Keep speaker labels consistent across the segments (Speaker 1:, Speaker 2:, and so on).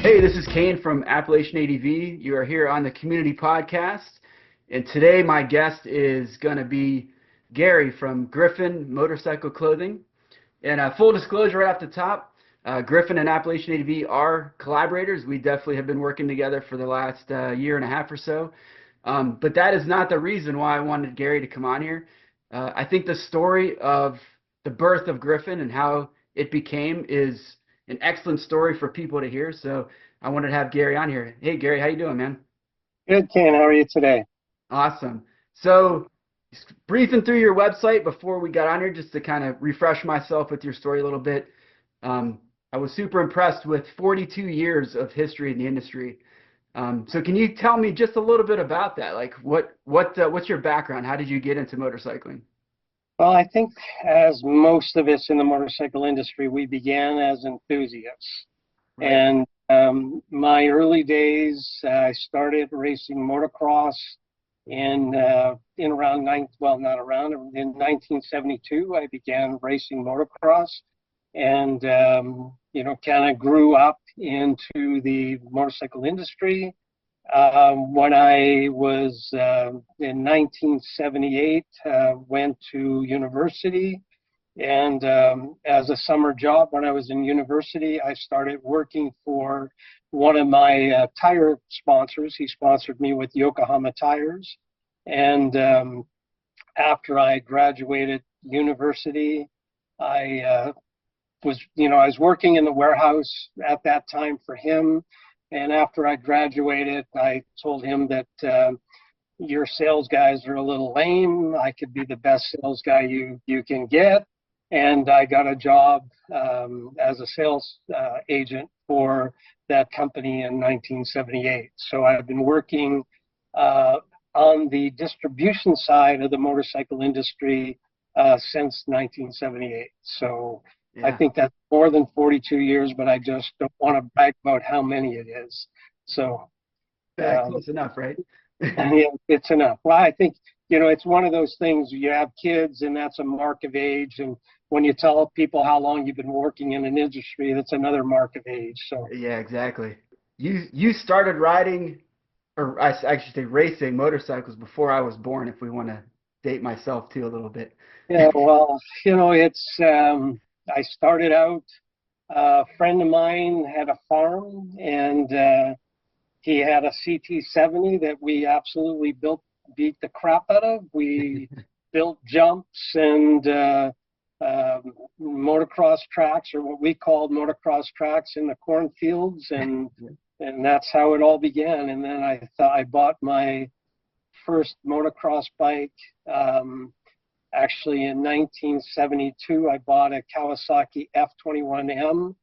Speaker 1: Hey, this is Kane from Appalachian ADV. You are here on the Community Podcast, and today my guest is going to be Gary from Gryphon Motorcycle Clothing. And full disclosure right off the top, Gryphon and Appalachian ADV are collaborators. We definitely have been working together for the last year and a half or so. But that is not the reason why I wanted Gary to come on here. I think the story of the birth of Gryphon and how it became is an excellent story for people to hear. So I wanted to have Gary on here. Hey, Gary, how you doing, man?
Speaker 2: Good, Ken. How are you today?
Speaker 1: Awesome. So breezing through your website before we got on here, just to kind of refresh myself with your story a little bit. I was super impressed with 42 years of history in the industry. So can you tell me just a little bit about that? Like what's your background? How did you get into motorcycling?
Speaker 2: Well, I think as most of us in the motorcycle industry, we began as enthusiasts.
Speaker 1: Right.
Speaker 2: And my early days, I started racing motocross in around in 1972. I began racing motocross, and kind of grew up into the motorcycle industry. When I was in 1978, went to university, and as a summer job when I was in university, I started working for one of my tire sponsors. He sponsored me with Yokohama tires, and after I graduated university, I was working in the warehouse at that time for him. And after I graduated, I told him that your sales guys are a little lame. I could be the best sales guy you can get. And I got a job as a sales agent for that company in 1978. So I've been working on the distribution side of the motorcycle industry since 1978. So I think that's more than 42 years, but I just don't want to brag about how many it is. So
Speaker 1: Close enough, right?
Speaker 2: yeah, it's enough. Well, I think, it's one of those things. You have kids, and that's a mark of age. And when you tell people how long you've been working in an industry, that's another mark of age. So
Speaker 1: Yeah, exactly. You started riding, or I should say racing motorcycles before I was born, if we want to date myself too a little bit.
Speaker 2: yeah, well, it's I started out, a friend of mine had a farm, and he had a CT70 that we absolutely beat the crap out of. We built jumps and motocross tracks, or what we called motocross tracks, in the cornfields, and that's how it all began. And then I bought my first motocross bike. Actually, in 1972, I bought a Kawasaki F21M,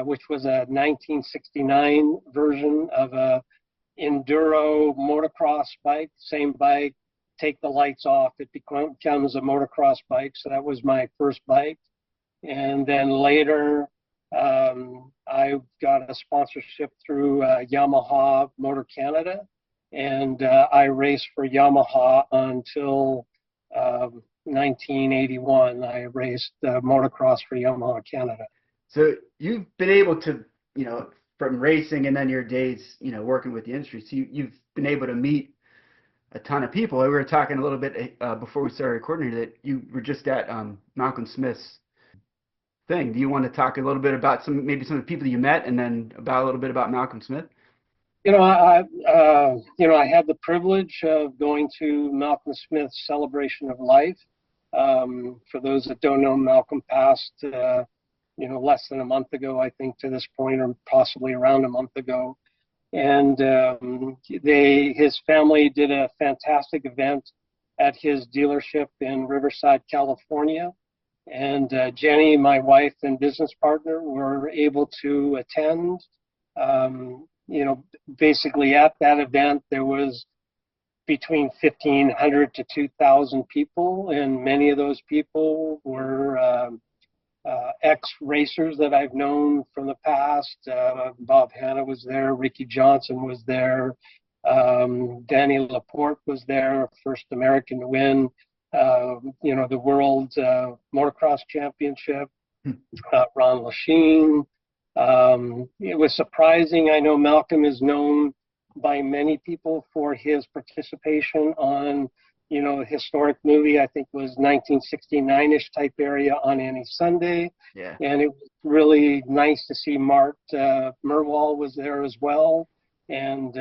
Speaker 2: which was a 1969 version of a enduro motocross bike. Same bike, take the lights off, it becomes a motocross bike. So that was my first bike. And then later, I got a sponsorship through Yamaha Motor Canada, and I raced for Yamaha until 1981. I raced motocross for Yamaha Canada.
Speaker 1: So you've been able to, from racing and then your days, working with the industry, so you've been able to meet a ton of people. We were talking a little bit before we started recording here that you were just at Malcolm Smith's thing. Do you want to talk a little bit about maybe some of the people you met, and then about a little bit about Malcolm Smith?
Speaker 2: I had the privilege of going to Malcolm Smith's celebration of life. For those that don't know, Malcolm passed, less than a month ago, I think, to this point, or possibly around a month ago. And his family did a fantastic event at his dealership in Riverside, California. And Jenny, my wife and business partner, were able to attend. Basically at that event, there was between 1,500 to 2,000 people, and many of those people were ex-racers that I've known from the past. Bob Hanna was there, Ricky Johnson was there, Danny Laporte was there, first American to win, the World Motocross Championship, Ron Lachine, It was surprising. I know Malcolm is known by many people for his participation on, a historic movie. I think it was 1969-ish type area on any Sunday.
Speaker 1: Yeah.
Speaker 2: And it was really nice to see Mart Merwal was there as well. And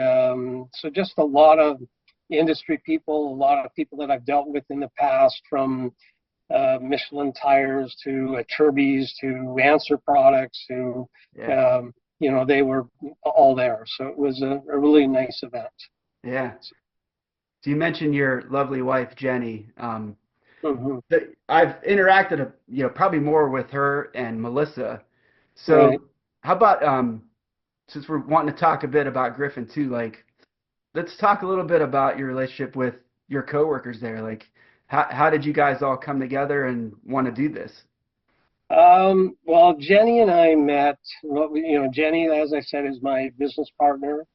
Speaker 2: so just a lot of industry people, a lot of people that I've dealt with in the past, from Michelin tires to Chirby's to Answer products to,
Speaker 1: Yeah.
Speaker 2: they were all there. So it was a really nice event.
Speaker 1: Yeah. So you mentioned your lovely wife, Jenny.
Speaker 2: Mhm.
Speaker 1: I've interacted, probably more with her and Melissa. So
Speaker 2: Right.
Speaker 1: how about, since we're wanting to talk a bit about Gryphon too, like, let's talk a little bit about your relationship with your coworkers there. Like, how did you guys all come together and want to do this?
Speaker 2: Well, Jenny and I met, Jenny, as I said, is my business partner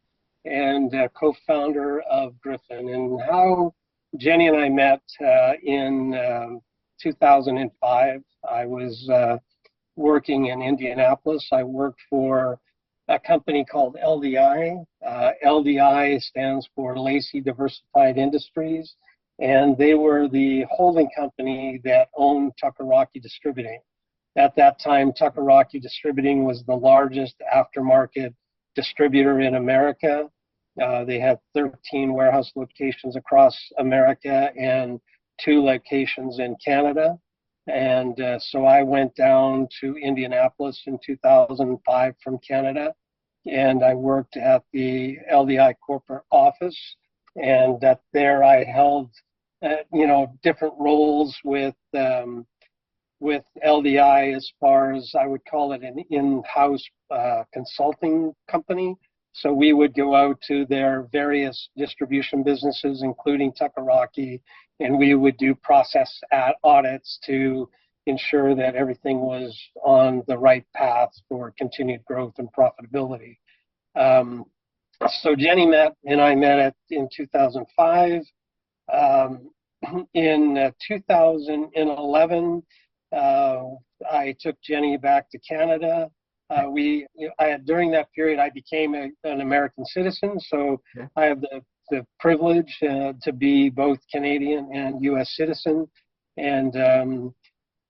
Speaker 2: and co-founder of Gryphon. And how Jenny and I met in 2005, I was working in Indianapolis. I worked for a company called LDI. LDI stands for Lacey Diversified Industries, and they were the holding company that owned Tucker-Rocky Distributing. At that time, Tucker-Rocky Distributing was the largest aftermarket distributor in America. They had 13 warehouse locations across America and 2 locations in Canada. And so I went down to Indianapolis in 2005 from Canada, and I worked at the LDI corporate office. And there I held, different roles with LDI, as far as I would call it an in-house consulting company. So we would go out to their various distribution businesses, including Tucker-Rocky, and we would do process audits to ensure that everything was on the right path for continued growth and profitability. So Jenny and I met in 2005. In 2011, I took Jenny back to Canada. During that period, I became an American citizen, so
Speaker 1: Yeah.
Speaker 2: I have the privilege to be both Canadian and U.S. citizen. And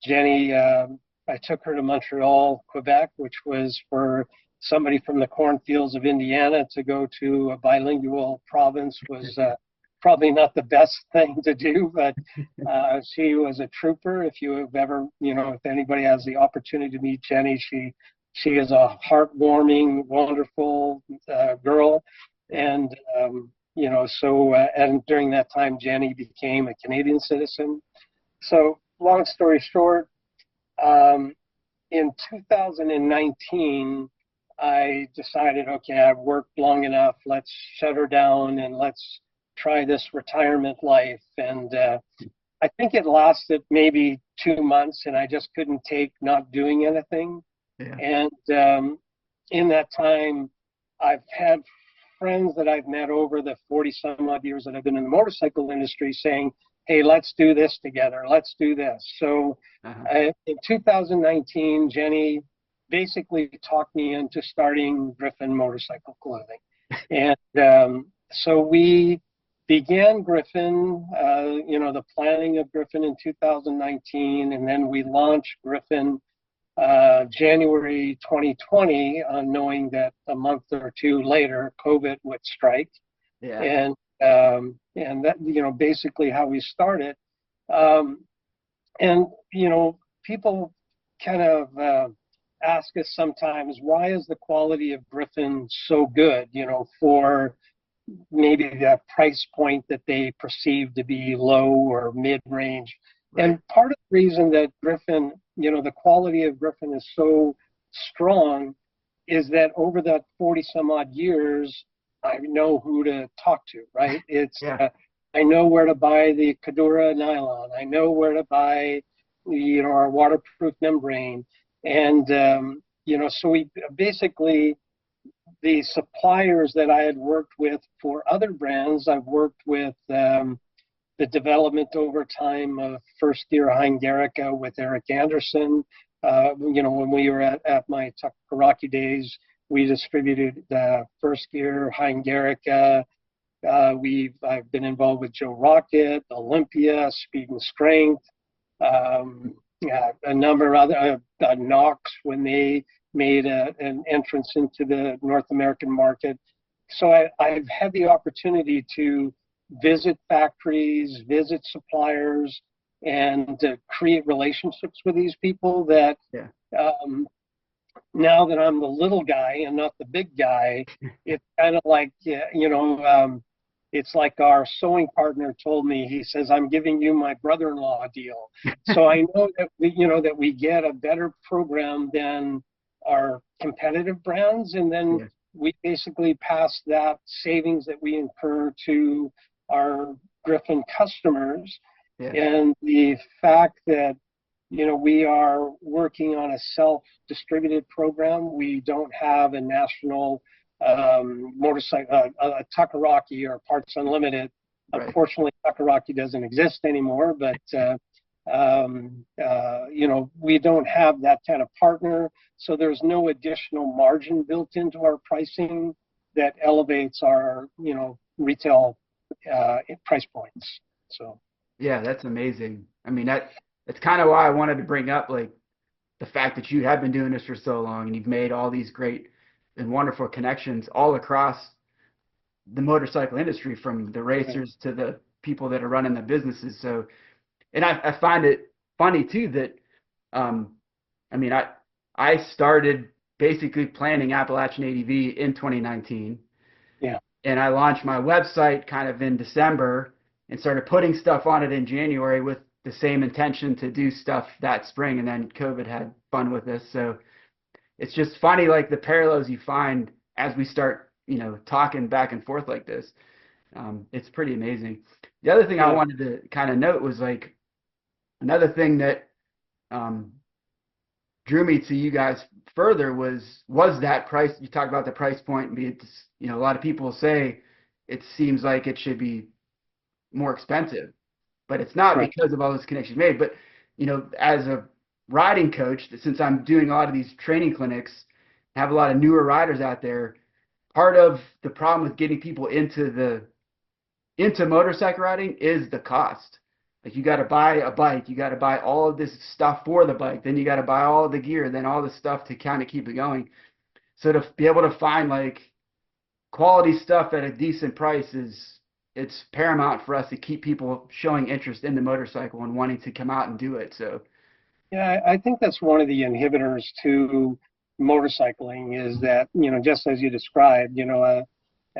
Speaker 2: Jenny, I took her to Montreal, Quebec, which was for somebody from the cornfields of Indiana to go to a bilingual province was probably not the best thing to do, but she was a trooper. If you have ever, if anybody has the opportunity to meet Jenny, she is a heartwarming, wonderful girl. And, and during that time, Jenny became a Canadian citizen. So long story short, in 2019, I decided, okay, I've worked long enough. Let's shut her down and let's try this retirement life. And I think it lasted maybe 2 months, and I just couldn't take not doing anything.
Speaker 1: Yeah.
Speaker 2: And in that time, I've had friends that I've met over the 40 some odd years that I've been in the motorcycle industry saying, hey, let's do this together. Let's do this. So in 2019, Jenny basically talked me into starting Gryphon Motorcycle Clothing. And so we began Gryphon, the planning of Gryphon in 2019, and then we launched Gryphon January 2020, knowing that a month or 2 later, COVID would strike.
Speaker 1: Yeah.
Speaker 2: And that, basically how we started. And, people kind of ask us sometimes, why is the quality of Gryphon so good, for maybe the price point that they perceive to be low or mid-range. Right. And part of the reason that Gryphon, the quality of Gryphon is so strong is that over that 40 some odd years, I know who to talk to, right? It's I know where to buy the Kadura nylon. I know where to buy, our waterproof membrane. And, so we basically, the suppliers that I had worked with for other brands, I've worked with the development over time of First Year Hungarica with Eric Anderson. when we were at my Tuckeraki days, we distributed First Gear, Hungarica. I've been involved with Joe Rocket, Olympia, Speed and Strength, a number of other Knox when they made an entrance into the North American market. So I've had the opportunity to visit factories, visit suppliers, and to create relationships with these people that now that I'm the little guy and not the big guy, it's kind of like, it's like our sewing partner told me. He says, "I'm giving you my brother-in-law deal." So I know that we get a better program than our competitive brands, and then we basically pass that savings that we incur to our Gryphon customers. And the fact that we are working on a self-distributed program. We don't have a national motorcycle, a Tuckeraki or Parts Unlimited. Right. Unfortunately, Tuckeraki doesn't exist anymore, but we don't have that kind of partner. So there's no additional margin built into our pricing that elevates our, retail price points. So.
Speaker 1: Yeah, that's amazing. I mean, that's kind of why I wanted to bring up, like, the fact that you have been doing this for so long and you've made all these great and wonderful connections all across the motorcycle industry, from the racers to the people that are running the businesses. So, and I find it funny too that, I started basically planning Appalachian ADV in 2019.
Speaker 2: Yeah.
Speaker 1: And I launched my website kind of in December and started putting stuff on it in January with the same intention to do stuff that spring, and then COVID had fun with us. So it's just funny, like, the parallels you find as we start, talking back and forth like this. It's pretty amazing. The other thing I wanted to kind of note was, like, another thing that drew me to you guys further was that price. You talk about the price point, and a lot of people say it seems like it should be more expensive. But it's not, because of all those connections made. But, as a riding coach, since I'm doing a lot of these training clinics, have a lot of newer riders out there, part of the problem with getting people into motorcycle riding is the cost. Like, you got to buy a bike, you got to buy all of this stuff for the bike, then you got to buy all of the gear, then all the stuff to kind of keep it going. So to be able to find, like, quality stuff at a decent price it's paramount for us to keep people showing interest in the motorcycle and wanting to come out and do it. So,
Speaker 2: yeah, I think that's one of the inhibitors to motorcycling is that, just as you described, a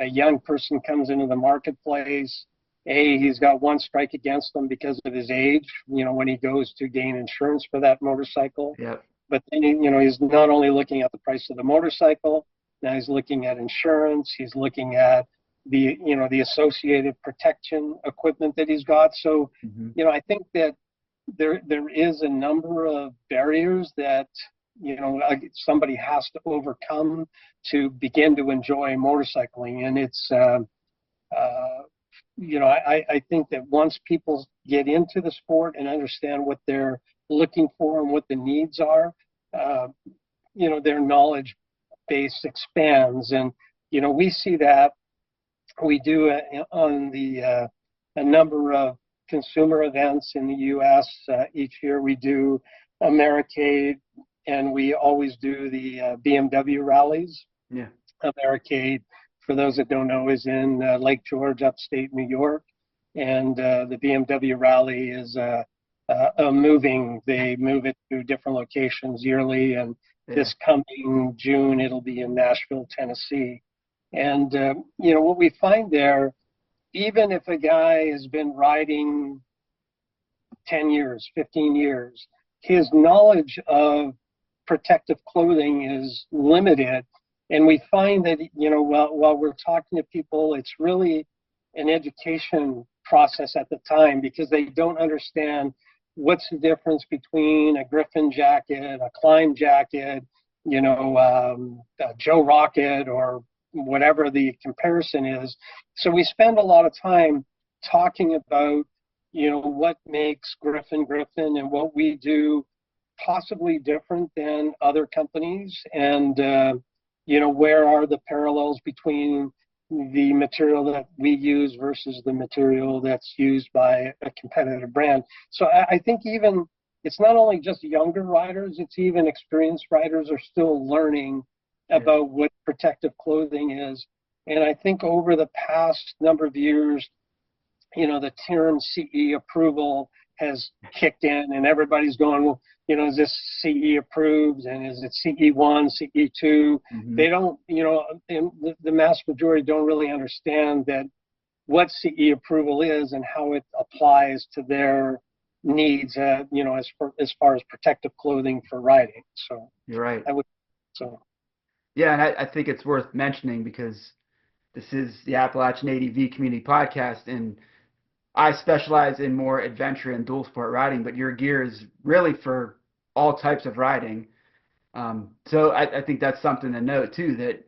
Speaker 2: young person comes into the marketplace. He's got one strike against him because of his age, when he goes to gain insurance for that motorcycle.
Speaker 1: Yep.
Speaker 2: But then, he's not only looking at the price of the motorcycle, now he's looking at insurance, he's looking at the associated protection equipment that he's got. So, I think that there is a number of barriers that, somebody has to overcome to begin to enjoy motorcycling. And it's, I think that once people get into the sport and understand what they're looking for and what the needs are, their knowledge base expands. And, we see that. We do on a number of consumer events in the U.S. Each year we do Americade, and we always do the BMW Rallies.
Speaker 1: Yeah.
Speaker 2: Americade, for those that don't know, is in Lake George, upstate New York. And the BMW Rally is they move it to different locations yearly. And this coming June, it'll be in Nashville, Tennessee. And, what we find there, even if a guy has been riding 10 years, 15 years, his knowledge of protective clothing is limited. And we find that, while we're talking to people, it's really an education process at the time, because they don't understand what's the difference between a Gryphon jacket, a Climb jacket, a Joe Rocket, or whatever the comparison is. So we spend a lot of time talking about, what makes Gryphon and what we do possibly different than other companies, and where are the parallels between the material that we use versus the material that's used by a competitive brand. So I think even it's not only just younger riders, it's even experienced riders are still learning about what protective clothing is. And I think over the past number of years, the term CE approval has kicked in, and everybody's going, well, is this CE approved, and is it CE1, CE2?
Speaker 1: Mm-hmm.
Speaker 2: They don't, and the mass majority don't really understand that what CE approval is and how it applies to their needs, as far as protective clothing for riding. So
Speaker 1: you're right.
Speaker 2: Yeah,
Speaker 1: and I think it's worth mentioning because this is the Appalachian ADV Community Podcast, and I specialize in more adventure and dual sport riding, but your gear is really for all types of riding. So I think that's something to note too, that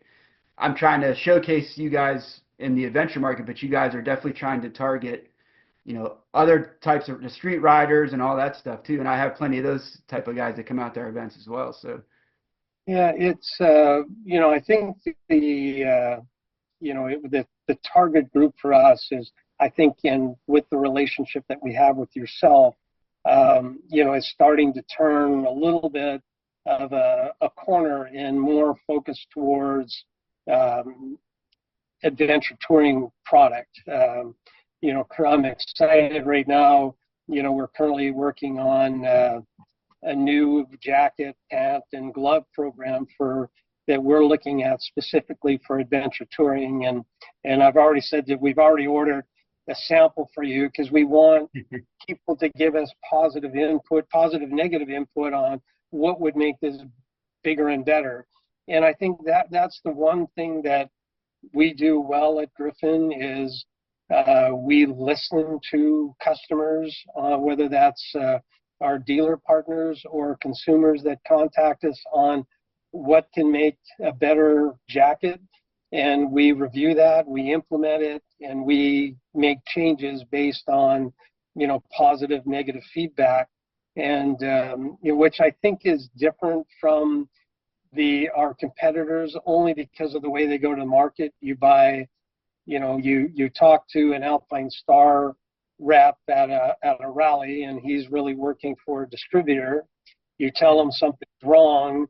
Speaker 1: I'm trying to showcase you guys in the adventure market, but you guys are definitely trying to target, other types of the street riders and all that stuff too. And I have plenty of those type of guys that come out to our events as well. So
Speaker 2: yeah, it's I think the target group for us is, I think, with the relationship that we have with yourself, is starting to turn a little bit of a corner and more focused towards adventure touring product. I'm excited right now. We're currently working on a new jacket, pant, and glove program that we're looking at specifically for adventure touring. And I've already said that we've already ordered a sample for you, because we want people to give us positive, negative input on what would make this bigger and better. And I think that's the one thing that we do well at Gryphon is we listen to customers, whether that's our dealer partners or consumers that contact us on what can make a better jacket. And we review that, we implement it, and we make changes based on, positive, negative feedback. And which I think is different from our competitors, only because of the way they go to market. You buy, you talk to an Alpine Star rep at a rally, and he's really working for a distributor. You tell him something's wrong.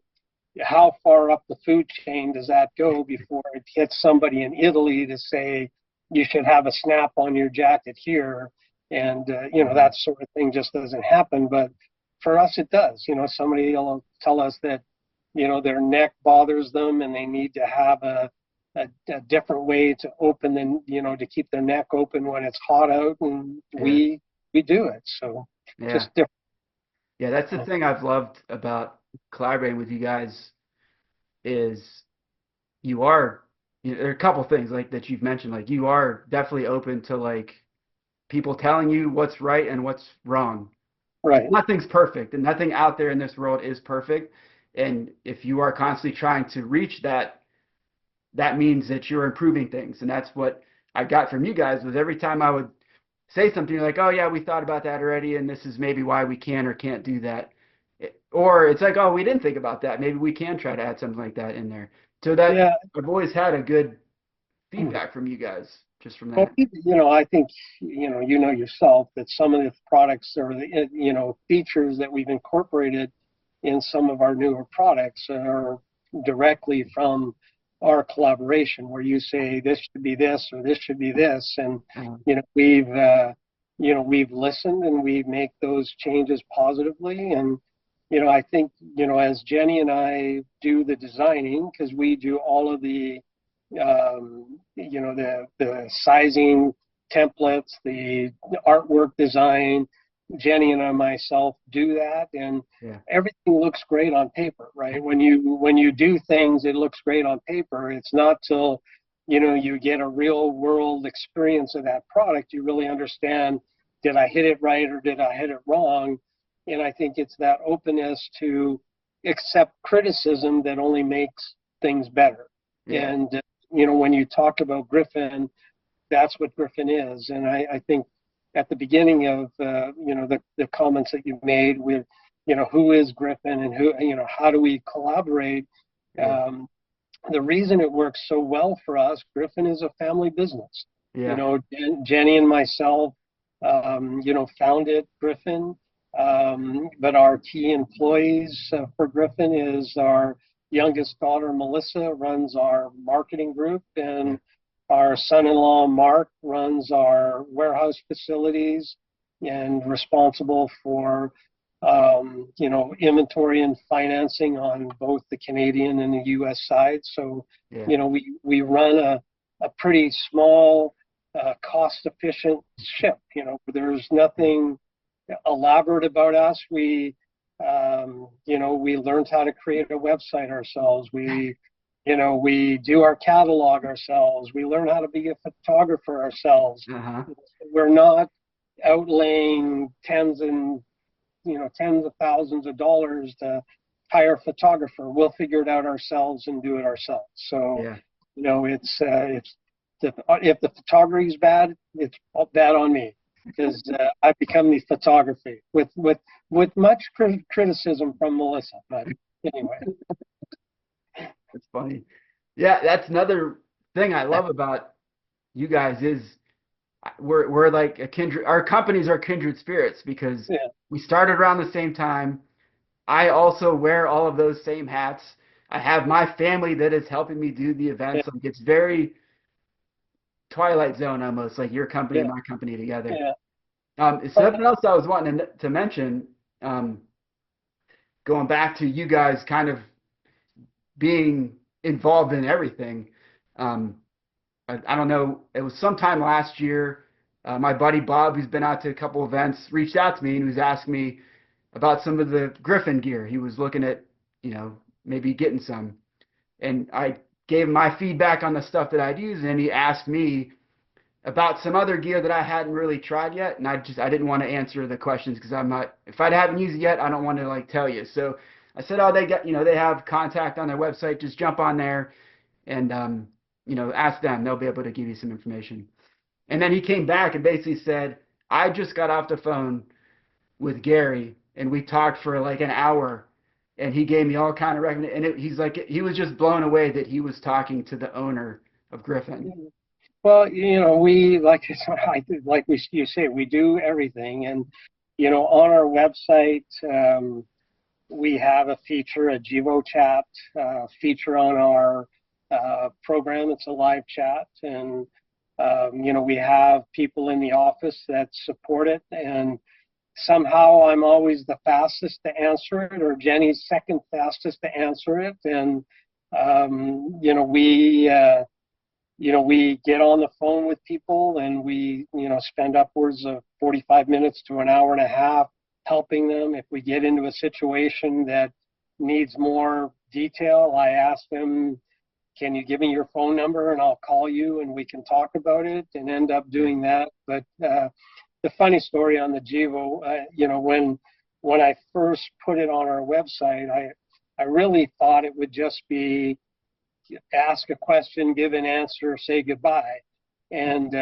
Speaker 2: How far up the food chain does that go before it hits somebody in Italy to say you should have a snap on your jacket here? And that sort of thing just doesn't happen. But for us, it does. Somebody will tell us that their neck bothers them and they need to have a different way to open to keep their neck open when it's hot out, and we do it. So just different.
Speaker 1: Yeah, that's the thing I've loved about collaborating with you guys is there are a couple things like that you've mentioned. Like, you are definitely open to like people telling you what's right and what's wrong.
Speaker 2: Right.
Speaker 1: Nothing's perfect, and nothing out there in this world is perfect. And if you are constantly trying to reach that, that means that you're improving things. And that's what I got from you guys, was every time I would say something, you're like, oh yeah, we thought about that already, and this is maybe why we can or can't do that. Or it's like, oh, we didn't think about that. Maybe we can try to add something like that in there. So that I've always had a good feedback from you guys just from that.
Speaker 2: Well, I think, yourself that some of the products or the, features that we've incorporated in some of our newer products are directly from our collaboration, where you say this should be this or this should be this. And, we've listened and we make those changes positively. And, I think, as Jenny and I do the designing, because we do all of the, the sizing templates, the artwork design, Jenny and I myself do that, and everything looks great on paper, right? When you do things, it looks great on paper. It's not till, you get a real world experience of that product, you really understand, did I hit it right or did I hit it wrong? And I think it's that openness to accept criticism that only makes things better. Yeah. And, when you talk about Gryphon, that's what Gryphon is. And I think at the beginning of, the comments that you've made with, who is Gryphon and how do we collaborate?
Speaker 1: Yeah.
Speaker 2: The reason it works so well for us, Gryphon is a family business.
Speaker 1: Yeah.
Speaker 2: Jenny and myself, founded Gryphon, but our key employees for Gryphon is our youngest daughter, Melissa, runs our marketing group,
Speaker 1: Yeah.
Speaker 2: and our son-in-law, Mark, runs our warehouse facilities and responsible for inventory and financing on both the Canadian and the U.S. side. So,
Speaker 1: Yeah.
Speaker 2: we run a pretty small, cost-efficient ship. There's nothing elaborate about us. We learned how to create a website ourselves. We do our catalog ourselves. We learn how to be a photographer ourselves.
Speaker 1: Uh-huh.
Speaker 2: We're not outlaying tens of thousands of dollars to hire a photographer. We'll figure it out ourselves and do it ourselves. So,
Speaker 1: Yeah.
Speaker 2: if the photography is bad, it's bad on me, because I've become the photography with much criticism from Melissa. But anyway,
Speaker 1: That's funny. Yeah, that's another thing I love about you guys is we're like a kindred. Our companies are kindred spirits because
Speaker 2: yeah,
Speaker 1: we started around the same time. I also wear all of those same hats. I have my family that is helping me do the
Speaker 2: yeah,
Speaker 1: events. Like it's very Twilight Zone almost, like your company
Speaker 2: yeah,
Speaker 1: and my company together.
Speaker 2: yeah.
Speaker 1: Something else I was wanting to mention, um, going back to you guys kind of being involved in everything. Um, I don't know, it was sometime last year. My buddy Bob, who's been out to a couple events, reached out to me and was asking me about some of the Gryphon gear. He was looking at, maybe getting some. And I gave him my feedback on the stuff that I'd use, and he asked me about some other gear that I hadn't really tried yet, and I didn't want to answer the questions because I'm not, if I haven't used it yet, I don't want to like tell you. So I said, oh, they have contact on their website. Just jump on there and ask them. They'll be able to give you some information. And then he came back and basically said, I just got off the phone with Gary and we talked for like an hour and he gave me all kind of recommend. And he's like, he was just blown away that he was talking to the owner of Gryphon.
Speaker 2: Well, we you say, we do everything, and on our website, we have a feature, a Jivo chat feature on our program. It's a live chat, and we have people in the office that support it, and somehow I'm always the fastest to answer it, or Jenny's second fastest to answer it, and we get on the phone with people, and we spend upwards of 45 minutes to an hour and a half helping them. If we get into a situation that needs more detail, I ask them, can you give me your phone number and I'll call you and we can talk about it, and end up doing that. But the funny story on the Jivo, when I first put it on our website, I really thought it would just be ask a question, give an answer, say goodbye. And,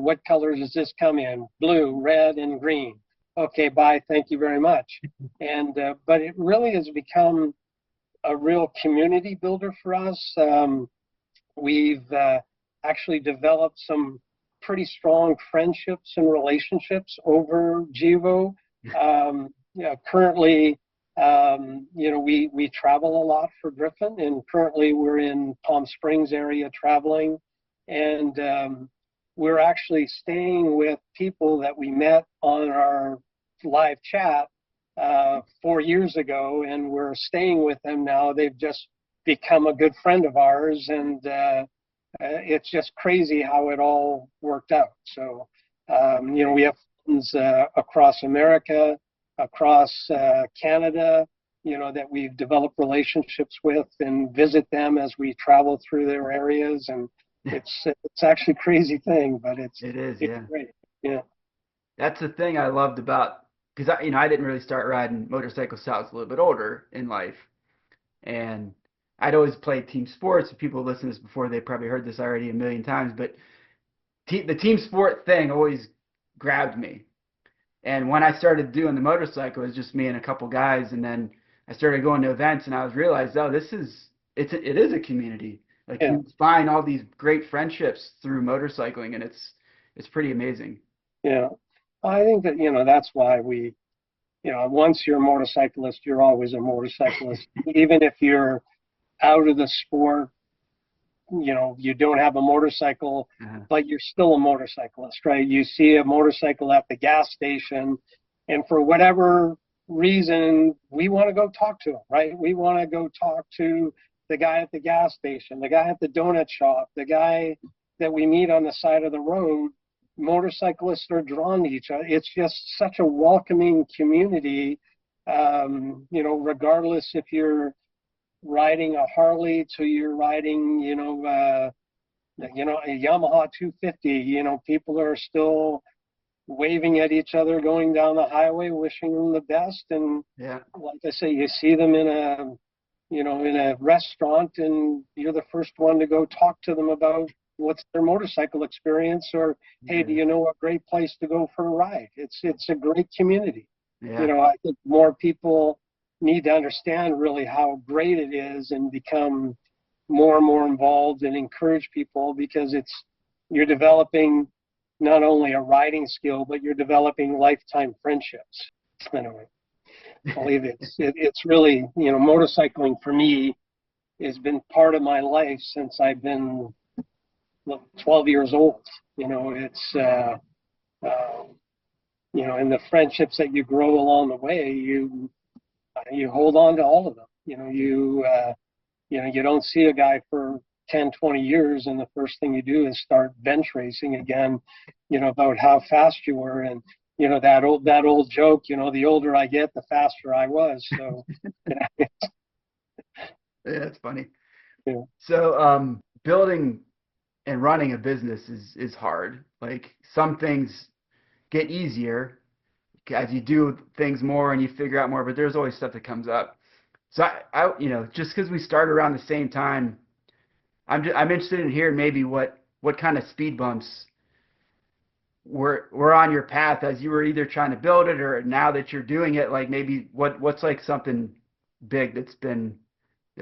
Speaker 2: what colors does this come in? Blue, red, and green. Okay, bye, thank you very much. And, but it really has become a real community builder for us. We've actually developed some pretty strong friendships and relationships over Jivo. Currently, we travel a lot for Gryphon, and currently we're in Palm Springs area traveling, and we're actually staying with people that we met on our live chat 4 years ago, and we're staying with them now. They've just become a good friend of ours, and it's just crazy how it all worked out. So, we have friends across America, across Canada, that we've developed relationships with, and visit them as we travel through their areas. And it's actually a crazy thing, but it's
Speaker 1: Yeah.
Speaker 2: great. Yeah.
Speaker 1: That's the thing I loved about, because I didn't really start riding motorcycles till I was a little bit older in life, and I'd always played team sports. If people listen to this before, they probably heard this already a million times, but the team sport thing always grabbed me. And when I started doing the motorcycle, it was just me and a couple guys, and then I started going to events, and I was realized, oh, it is a community. Like
Speaker 2: Yeah.
Speaker 1: you find all these great friendships through motorcycling, and it's pretty amazing.
Speaker 2: Yeah. I think that, that's why once you're a motorcyclist, you're always a motorcyclist. Even if you're out of the sport, you don't have a motorcycle,
Speaker 1: Uh,
Speaker 2: but you're still a motorcyclist, right? You see a motorcycle at the gas station, and for whatever reason, we want to go talk to him, right? We want to go talk to the guy at the gas station, the guy at the donut shop, the guy that we meet on the side of the road. Motorcyclists are drawn to each other. It's just such a welcoming community, regardless if you're riding a Harley to you're riding, a Yamaha 250, people are still waving at each other going down the highway, wishing them the best. And
Speaker 1: yeah.
Speaker 2: like I say, you see them in a restaurant, and you're the first one to go talk to them about what's their motorcycle experience, or, hey, do you know a great place to go for a ride? It's a great community.
Speaker 1: Yeah.
Speaker 2: I think more people need to understand really how great it is and become more and more involved and encourage people, because you're developing not only a riding skill, but you're developing lifetime friendships. Anyway, I believe it's really, motorcycling for me has been part of my life since I've been 12 years old. It's and the friendships that you grow along the way, you hold on to all of them. You don't see a guy for 10, 20 years, and the first thing you do is start bench racing again, about how fast you were. And that old joke, the older I get, the faster I was. So
Speaker 1: Yeah, it's funny.
Speaker 2: yeah.
Speaker 1: So building and running a business is hard. Like some things get easier as you do things more and you figure out more, but there's always stuff that comes up. So just because we started around the same time, I'm interested in hearing maybe what kind of speed bumps were on your path as you were either trying to build it or now that you're doing it. Like maybe what's like something big that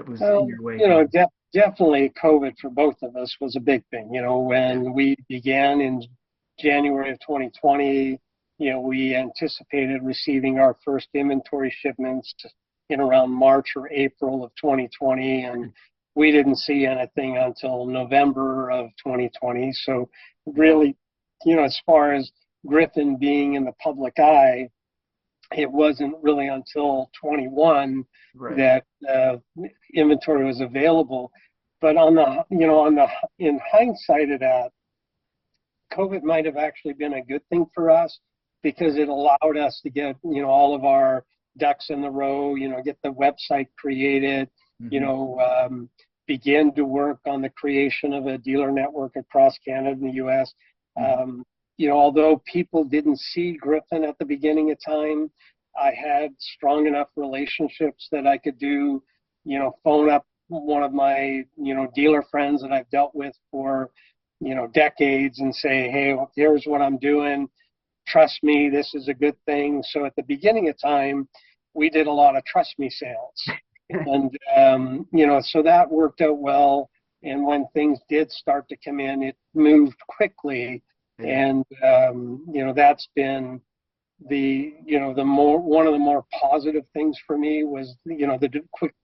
Speaker 1: was in your way.
Speaker 2: Definitely COVID for both of us was a big thing. When we began in January of 2020, we anticipated receiving our first inventory shipments in around March or April of 2020, and we didn't see anything until November of 2020. So really, as far as Gryphon being in the public eye, it wasn't really until 21
Speaker 1: Right.
Speaker 2: that inventory was available. But in hindsight of that, COVID might have actually been a good thing for us, because it allowed us to get, all of our ducks in the row, get the website created,
Speaker 1: Mm-hmm.
Speaker 2: Begin to work on the creation of a dealer network across Canada and the U.S. Although people didn't see Gryphon at the beginning of time, I had strong enough relationships that I could do, phone up one of my, dealer friends that I've dealt with for, decades and say, hey, here's what I'm doing. Trust me, this is a good thing. So at the beginning of time, we did a lot of trust me sales. And, so that worked out well. And when things did start to come in, it moved quickly. And, that's been one of the more positive things for me was, the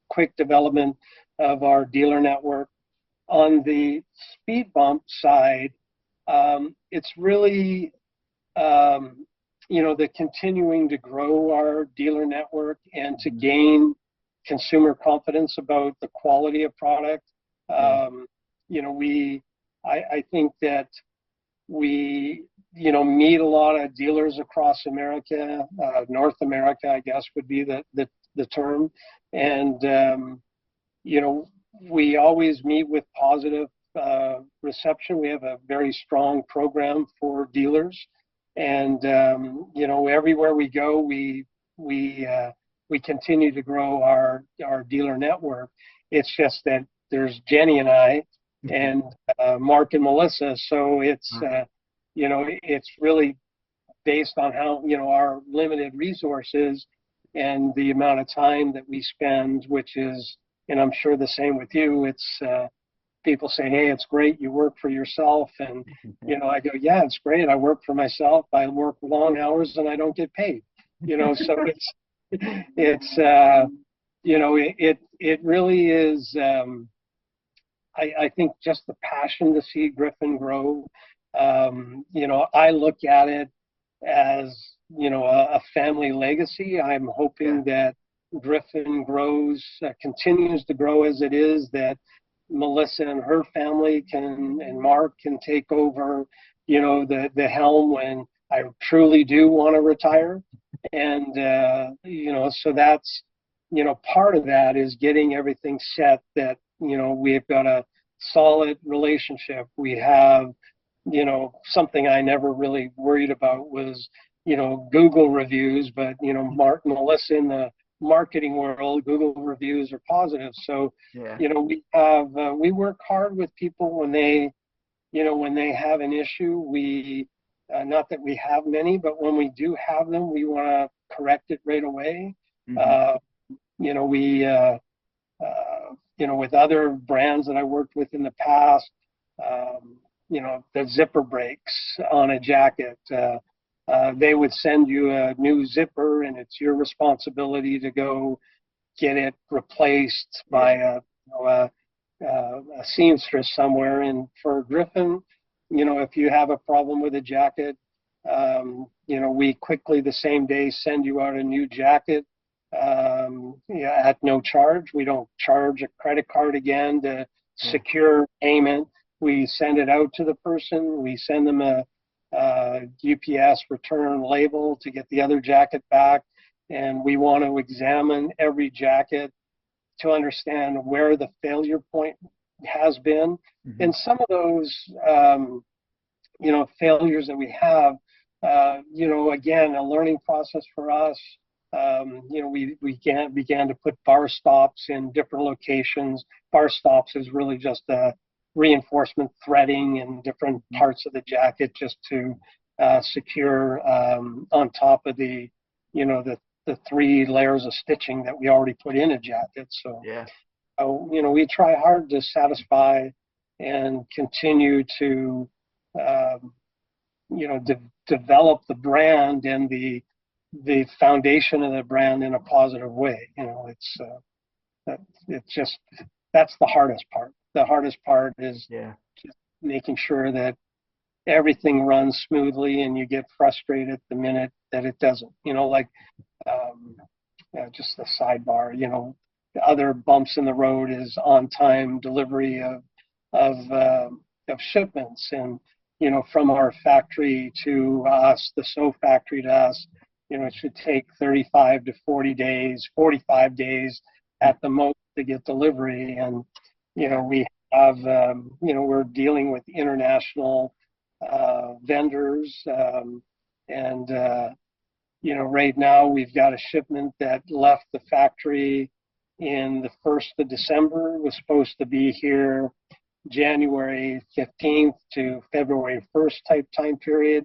Speaker 2: quick development of our dealer network. On the speed bump side, it's really, the continuing to grow our dealer network and to gain consumer confidence about the quality of product. I think that we, meet a lot of dealers across America, North America, I guess would be the term. And, we always meet with positive reception. We have a very strong program for dealers. And, everywhere we go, we continue to grow our dealer network. It's just that there's Jenny and I and Mark and Melissa. So it's, it's really based on how, our limited resources and the amount of time that we spend, which is, and I'm sure the same with you, it's people say, hey, it's great you work for yourself. And, I go, yeah, it's great. I work for myself. I work long hours and I don't get paid, so it really is, I think just the passion to see Gryphon grow. I look at it as, a family legacy. I'm hoping that Gryphon grows, continues to grow as it is, that Melissa and her family and Mark can take over, the helm when I truly do want to retire. And, so that's, part of that is getting everything set that, we've got a solid relationship. We have, something I never really worried about was, Google reviews, but, Mark and Melissa in the marketing world, Google reviews are positive. So, we work hard with people when they, when they have an issue. We, not that we have many, but when we do have them, we want to correct it right away. With other brands that I worked with in the past, the zipper breaks on a jacket, they would send you a new zipper and it's your responsibility to go get it replaced by a seamstress somewhere. And for Gryphon, if you have a problem with a jacket, we quickly the same day send you out a new jacket at no charge. We don't charge a credit card again to secure payment. We send it out to the person. We send them a UPS return label to get the other jacket back. And we want to examine every jacket to understand where the failure point has been. And some of those, failures that we have, again, a learning process for us. We began to put bar stops in different locations. Bar stops is really just a reinforcement threading in different parts of the jacket just to secure on top of the three layers of stitching that we already put in a jacket. So, we try hard to satisfy and continue to, develop the brand and the foundation of the brand in a positive way. That's the hardest part. The hardest part is just making sure that everything runs smoothly and you get frustrated the minute that it doesn't. Just a sidebar, the other bumps in the road is on time delivery of shipments. And, from our factory to us, the sew factory to us, it should take 35 to 40 days, 45 days at the most to get delivery. And, we have, we're dealing with international vendors. Right now we've got a shipment that left the factory in the 1st of December, was supposed to be here January 15th to February 1st type time period.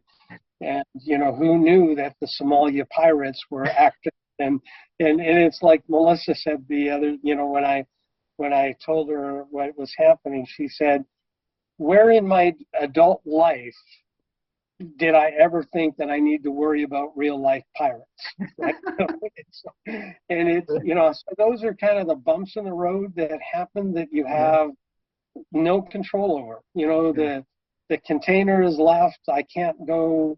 Speaker 2: And, who knew that the Somalia pirates were active? And it's like Melissa said the other, when I told her what was happening, she said, where in my adult life did I ever think that I need to worry about real life pirates? And it's, so those are kind of the bumps in the road that happen that you have no control over. The container is left. I can't go.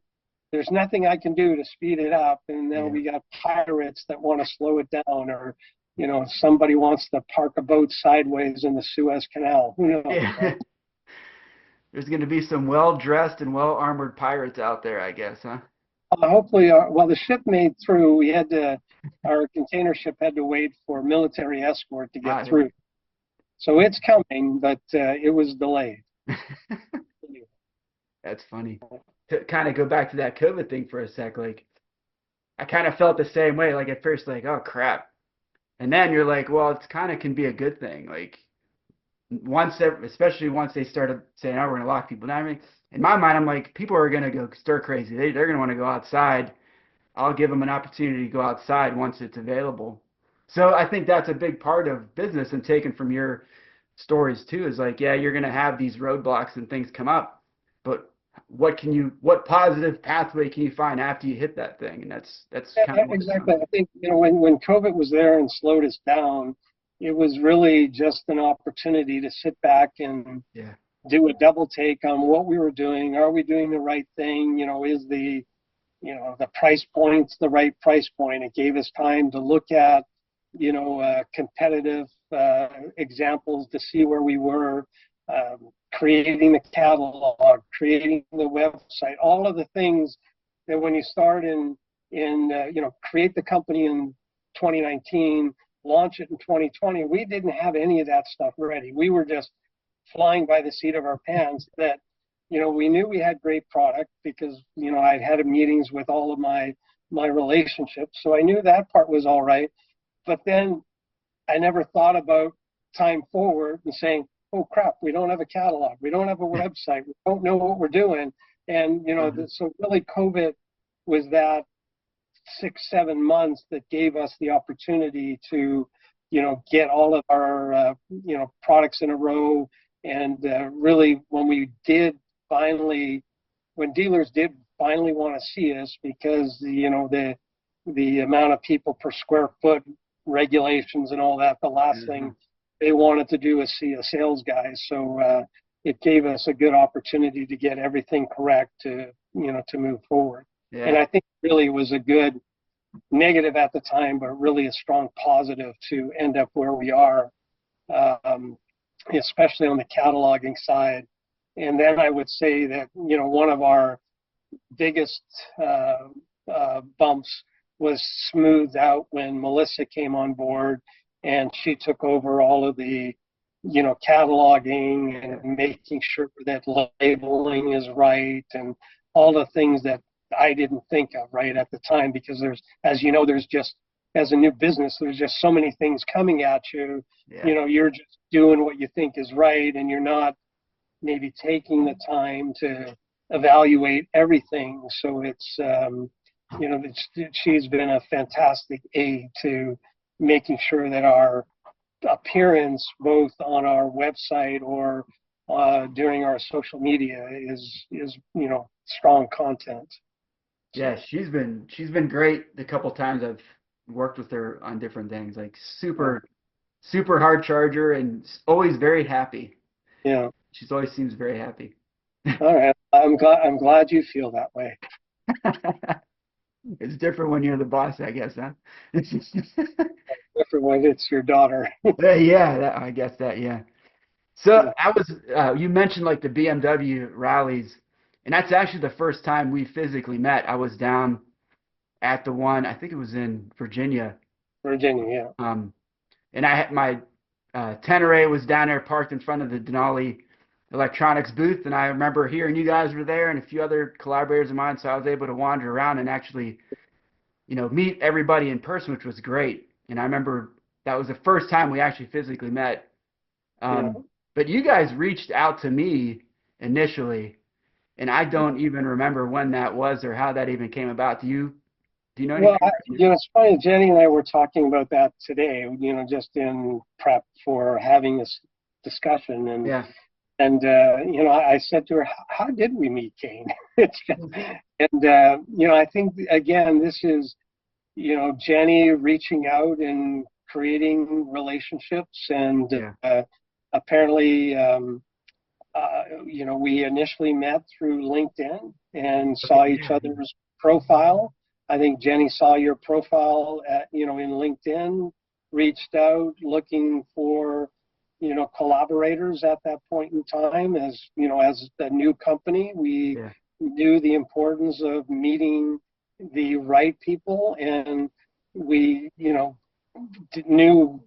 Speaker 2: There's nothing I can do to speed it up. And then we got pirates that want to slow it down, or, somebody wants to park a boat sideways in the Suez Canal. Who knows? Right?
Speaker 1: There's going to be some well-dressed and well-armored pirates out there, I guess, huh?
Speaker 2: Hopefully, the ship made through. Our container ship had to wait for military escort to get through. So it's coming, but it was delayed.
Speaker 1: That's funny. To kind of go back to that COVID thing for a sec, I kind of felt the same way. At first, oh crap, and then you're like, well, it's kind of can be a good thing. especially once they started saying, "Oh, we're going to lock people down." I mean, in my mind, I'm like, people are going to go stir crazy. They're going to want to go outside. I'll give them an opportunity to go outside once it's available. So I think that's a big part of business, and taken from your stories too, is like, yeah, you're going to have these roadblocks and things come up, but what positive pathway can you find after you hit that thing? And that's kind
Speaker 2: Yeah,
Speaker 1: of what it
Speaker 2: exactly.
Speaker 1: sounds
Speaker 2: I
Speaker 1: like.
Speaker 2: think, when COVID was there and slowed us down, it was really just an opportunity to sit back and
Speaker 1: Yeah.
Speaker 2: do a double take on what we were doing. Are we doing the right thing? Is the price point's the right price point? It gave us time to look at, competitive examples to see where we were, creating the catalog, creating the website, all of the things that when you start create the company in 2019, launch it in 2020, we didn't have any of that stuff ready. We were just flying by the seat of our pants that, we knew we had great product because, I'd had meetings with all of my relationships. So I knew that part was all right. But then I never thought about time forward and saying, oh crap, we don't have a catalog. We don't have a website. We don't know what we're doing. And,
Speaker 1: Uh-huh.
Speaker 2: so really COVID was that 6, 7 months that gave us the opportunity to, get all of our, products in a row. And really, when dealers did finally want to see us, because the amount of people per square foot regulations and all that, the last
Speaker 1: Uh-huh.
Speaker 2: thing they wanted to do is see a sales guy. So it gave us a good opportunity to get everything correct to move forward. And
Speaker 1: Yeah.
Speaker 2: I think really was a good negative at the time, but really a strong positive to end up where we are, um, especially on the cataloging side. And then I would say that, one of our biggest bumps was smoothed out when Melissa came on board and she took over all of the, cataloging
Speaker 1: Yeah.
Speaker 2: and making sure that labeling is right and all the things that I didn't think of right at the time, because as you know, there's just, as a new business, there's just so many things coming at you.
Speaker 1: Yeah.
Speaker 2: You're just doing what you think is right, and you're not maybe taking the time to evaluate everything. So she's been a fantastic aid to making sure that our appearance, both on our website or during our social media, is strong content.
Speaker 1: Yeah,
Speaker 2: So
Speaker 1: she's been great the couple times I've worked with her on different things. Like super hard charger and always very happy.
Speaker 2: yeah.
Speaker 1: She's always seems very happy.
Speaker 2: All right. I'm glad you feel that way.
Speaker 1: It's different when you're the boss, I guess, huh?
Speaker 2: Different when it's your daughter.
Speaker 1: Yeah, I guess that, yeah. So you mentioned like the BMW rallies, and that's actually the first time we physically met. I was down at the one, I think it was in Virginia.
Speaker 2: Virginia, yeah.
Speaker 1: Um, and I had my Tenere was down there parked in front of the Denali electronics booth, and I remember hearing you guys were there and a few other collaborators of mine, so I was able to wander around and actually, meet everybody in person, which was great. And I remember that was the first time we actually physically met.
Speaker 2: Yeah.
Speaker 1: But you guys reached out to me initially, and I don't even remember when that was or how that even came about. Do you know
Speaker 2: Well,
Speaker 1: anything?
Speaker 2: it's funny. Jenny and I were talking about that today. Just in prep for having this discussion, and
Speaker 1: Yeah.
Speaker 2: I said to her, "How did we meet, Kane?" It's just, and I think again, this is Jenny reaching out and creating relationships, and
Speaker 1: Yeah.
Speaker 2: apparently, we initially met through LinkedIn and
Speaker 1: Okay.
Speaker 2: saw each
Speaker 1: Yeah.
Speaker 2: other's profile. I think Jenny saw your profile in LinkedIn, reached out looking for, collaborators at that point in time. As a new company, we
Speaker 1: Yeah.
Speaker 2: knew the importance of meeting the right people, and we, knew,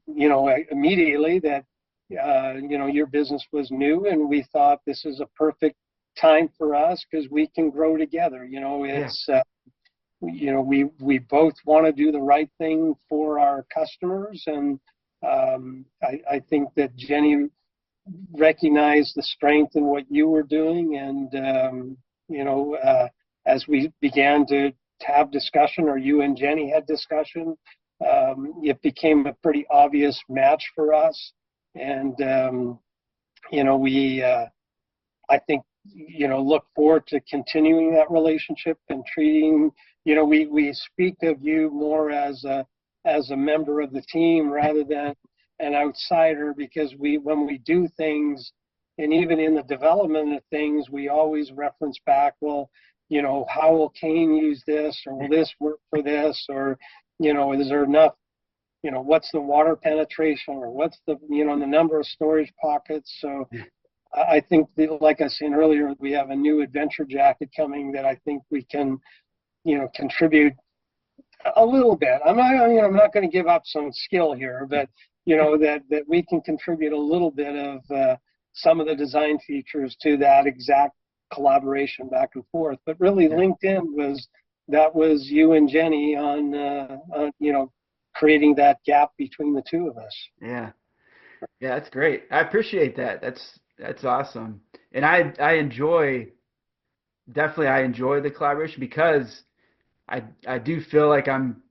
Speaker 2: immediately that, your business was new, and we thought this is a perfect time for us because we can grow together.
Speaker 1: Yeah.
Speaker 2: We both want to do the right thing for our customers, and I think that Jenny recognized the strength in what you were doing, and as we began to have discussion, or you and Jenny had discussion, it became a pretty obvious match for us. And we I think look forward to continuing that relationship and treating. We speak of you more as a member of the team rather than an outsider, because when we do things, and even in the development of things, we always reference back, well, how will Kane use this, or will this work for this, or is there enough, what's the water penetration, or what's the the number of storage pockets. So I think like I was saying earlier, we have a new adventure jacket coming that I think we can contribute a little bit. I'm not going to give up some skill here, but that we can contribute a little bit of some of the design features to that exact collaboration back and forth. But really, LinkedIn was you and Jenny on creating that gap between the two of us.
Speaker 1: Yeah, that's great. I appreciate that. That's awesome. And I enjoy the collaboration, because I do feel like I'm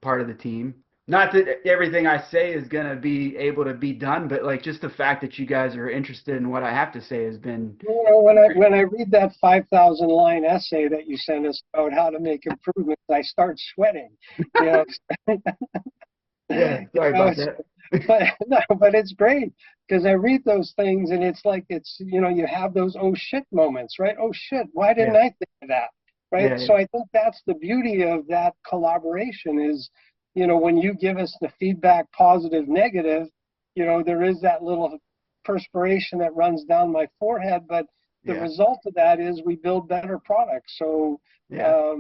Speaker 1: part of the team. Not that everything I say is going to be able to be done, but like just the fact that you guys are interested in what I have to say has been.
Speaker 2: When I read that 5,000 line essay that you sent us about how to make improvements, I start sweating.
Speaker 1: Yeah, sorry about that.
Speaker 2: but it's great, because I read those things and it's like you have those oh shit moments, right? Oh shit, why didn't I think of that? Right.
Speaker 1: Yeah,
Speaker 2: so I think that's the beauty of that collaboration is, when you give us the feedback, positive, negative, there is that little perspiration that runs down my forehead, but the result of that is we build better products. So, I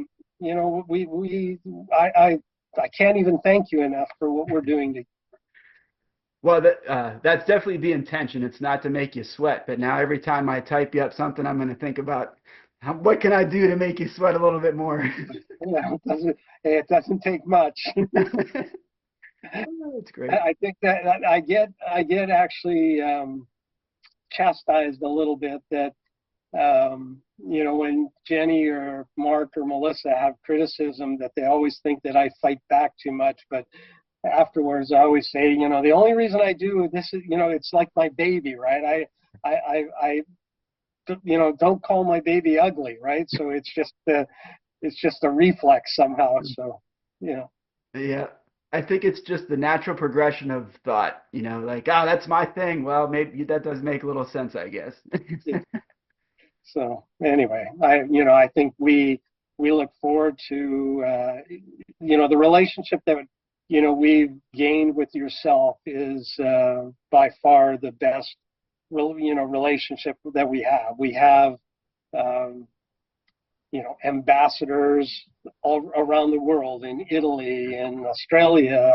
Speaker 2: can't even thank you enough for what we're doing together.
Speaker 1: Well, that's definitely the intention. It's not to make you sweat, but now every time I type you up something, I'm going to think about what can I do to make you sweat a little bit more.
Speaker 2: It doesn't take much.
Speaker 1: That's great.
Speaker 2: I think that I get actually chastised a little bit that when Jenny or Mark or Melissa have criticism, that they always think that I fight back too much, but afterwards I always say, the only reason I do this is, it's like my baby, right? I don't call my baby ugly, right? So it's just a reflex somehow. So,
Speaker 1: Yeah. I think it's just the natural progression of thought, like, oh, that's my thing. Well, maybe that does make a little sense, I guess.
Speaker 2: So anyway, I think we look forward to, the relationship that, we've gained with yourself is by far the best, relationship that we have. We have, ambassadors all around the world, in Italy and Australia,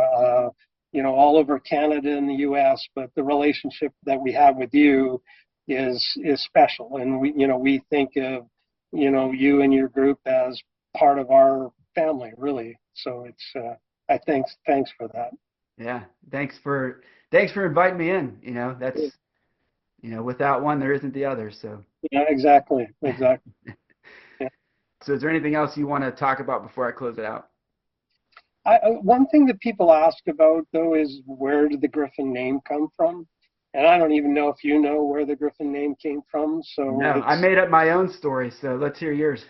Speaker 2: all over Canada and the U.S. But the relationship that we have with you is special, and we think of you and your group as part of our family, really. So it's I thanks for that.
Speaker 1: Yeah, thanks for inviting me in. That's without one there isn't the other. So
Speaker 2: yeah, exactly. Yeah.
Speaker 1: So is there anything else you want to talk about before I close it out?
Speaker 2: One thing that people ask about, though, is where did the Gryphon name come from? And I don't even know if you know where the Gryphon name came from. So
Speaker 1: no, I made up my own story. So let's hear yours.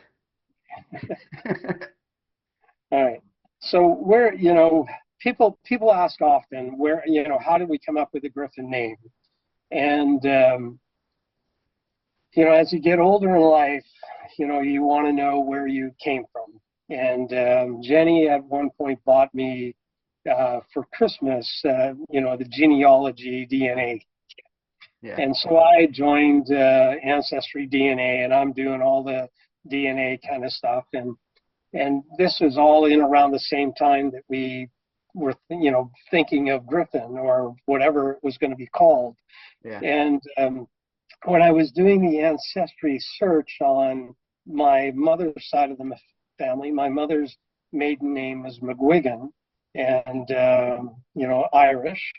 Speaker 2: All right. So where, people ask often where, how did we come up with the Gryphon name? And, as you get older in life, you want to know where you came from. And Jenny at one point bought me for Christmas, the genealogy DNA.
Speaker 1: Yeah.
Speaker 2: And so I joined Ancestry DNA, and I'm doing all the DNA kind of stuff. And this was all in around the same time that we were, thinking of Gryphon or whatever it was going to be called.
Speaker 1: Yeah.
Speaker 2: And when I was doing the ancestry search on my mother's side of the family, my mother's maiden name was McGuigan, and Irish.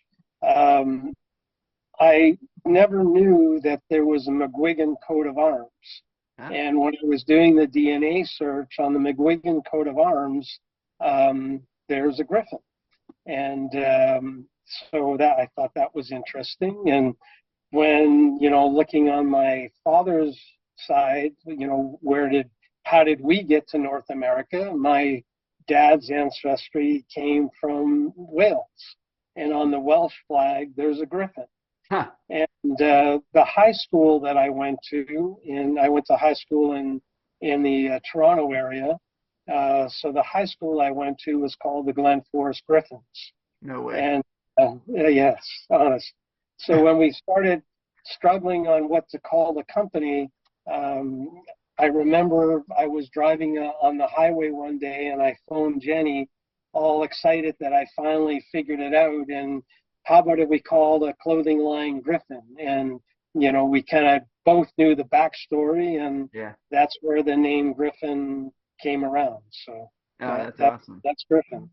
Speaker 2: I never knew that there was a McGuigan coat of arms.
Speaker 1: Ah,
Speaker 2: And when I was doing the DNA search on the McGuigan coat of arms, there's a griffin. And so that I thought that was interesting. And when, looking on my father's side, how did we get to North America? My dad's ancestry came from Wales. And on the Welsh flag, there's a griffin.
Speaker 1: huh.
Speaker 2: And the high school that I went to, I went to high school in the Toronto area. So the high school I went to was called the Glen Forest Griffins.
Speaker 1: No way.
Speaker 2: And yes, honest. So when we started struggling on what to call the company, I remember I was driving on the highway one day and I phoned Jenny, all excited that I finally figured it out. And how about if we call the clothing line Gryphon? And, we kind of both knew the backstory, and
Speaker 1: Yeah.
Speaker 2: that's where the name Gryphon came around. So
Speaker 1: That's awesome.
Speaker 2: that's Gryphon.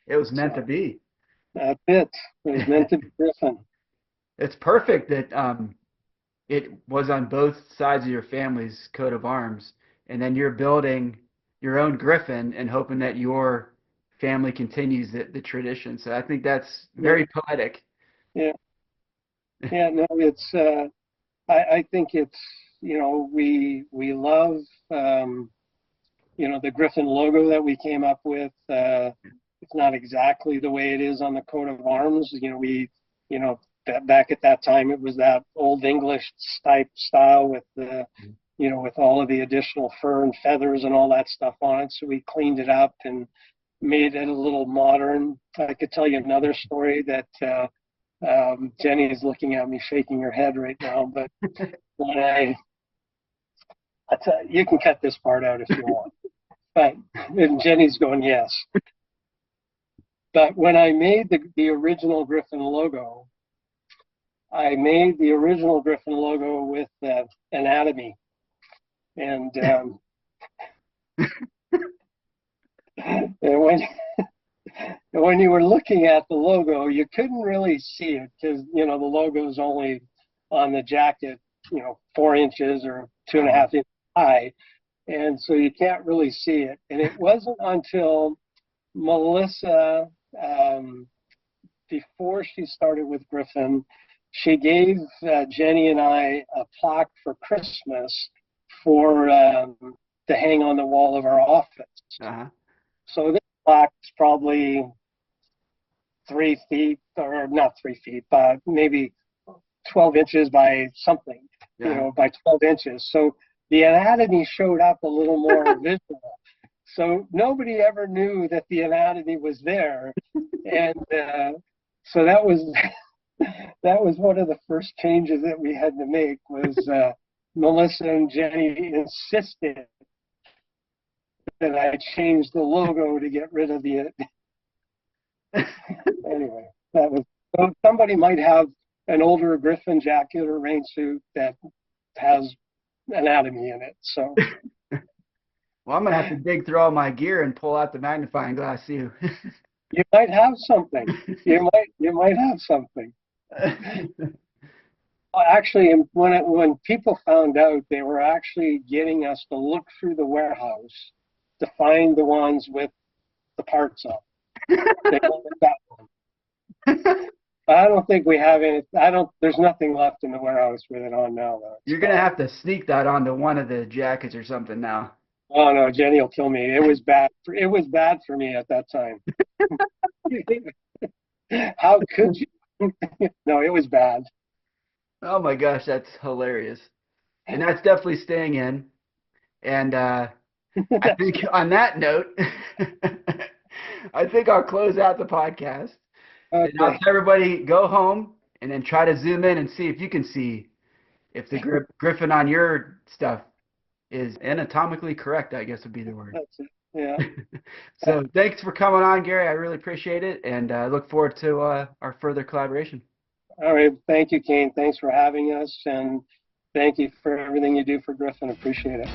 Speaker 1: It was meant
Speaker 2: So
Speaker 1: to be.
Speaker 2: that's it. It was meant to be Gryphon.
Speaker 1: It's perfect that it was on both sides of your family's coat of arms, and then you're building your own Griffin and hoping that your family continues the tradition. So I think that's very poetic.
Speaker 2: Yeah. Yeah. No, it's. I think it's. We love. The Gryphon logo that we came up with. It's not exactly the way it is on the coat of arms. Back at that time, it was that old English type style with with all of the additional fur and feathers and all that stuff on it. So we cleaned it up and made it a little modern. I could tell you another story that Jenny is looking at me, shaking her head right now. But when you can cut this part out if you want. But and Jenny's going yes. But when I made the original Gryphon logo, I made the original Gryphon logo with anatomy, and and when you were looking at the logo, you couldn't really see it because the logo is only on the jacket, 4 inches or 2.5 inches high, and so you can't really see it. And it wasn't until Melissa, before she started with Gryphon, she gave Jenny and I a plaque for Christmas to hang on the wall of our office.
Speaker 1: Uh-huh.
Speaker 2: So this plaque is probably 3 feet, or not 3 feet, but maybe 12 inches by something, by 12 inches. So the anatomy showed up a little more visible. So nobody ever knew that the anatomy was there. And so that was one of the first changes that we had to make was Melissa and Jenny insisted that I change the logo to get rid of the. Anyway, so somebody might have an older Gryphon jacket or rain suit that has anatomy in it. So.
Speaker 1: Well, I'm gonna have to dig through all my gear and pull out the magnifying glass too.
Speaker 2: You might have something. You might have something. Actually, when people found out, they were actually getting us to look through the warehouse to find the ones with the parts on. They wanted that one. I don't think we have any. There's nothing left in the warehouse with it on now, though.
Speaker 1: You're gonna have to sneak that onto one of the jackets or something now.
Speaker 2: Oh no, Jenny will kill me. It was bad. It was bad for me at that time. How could you? No, it was bad.
Speaker 1: Oh my gosh, that's hilarious. And that's definitely staying in. And I think on that note, I think I'll close out the podcast.
Speaker 2: Okay.
Speaker 1: And I'll tell everybody go home and then try to zoom in and see if you can see if the Gryphon on your stuff is anatomically correct, I guess would be the word.
Speaker 2: That's it. Yeah.
Speaker 1: So thanks for coming on, Gary. I really appreciate it, and I look forward to our further collaboration.
Speaker 2: All right. Thank you, Kane. Thanks for having us, and thank you for everything you do for Gryphon. Appreciate it.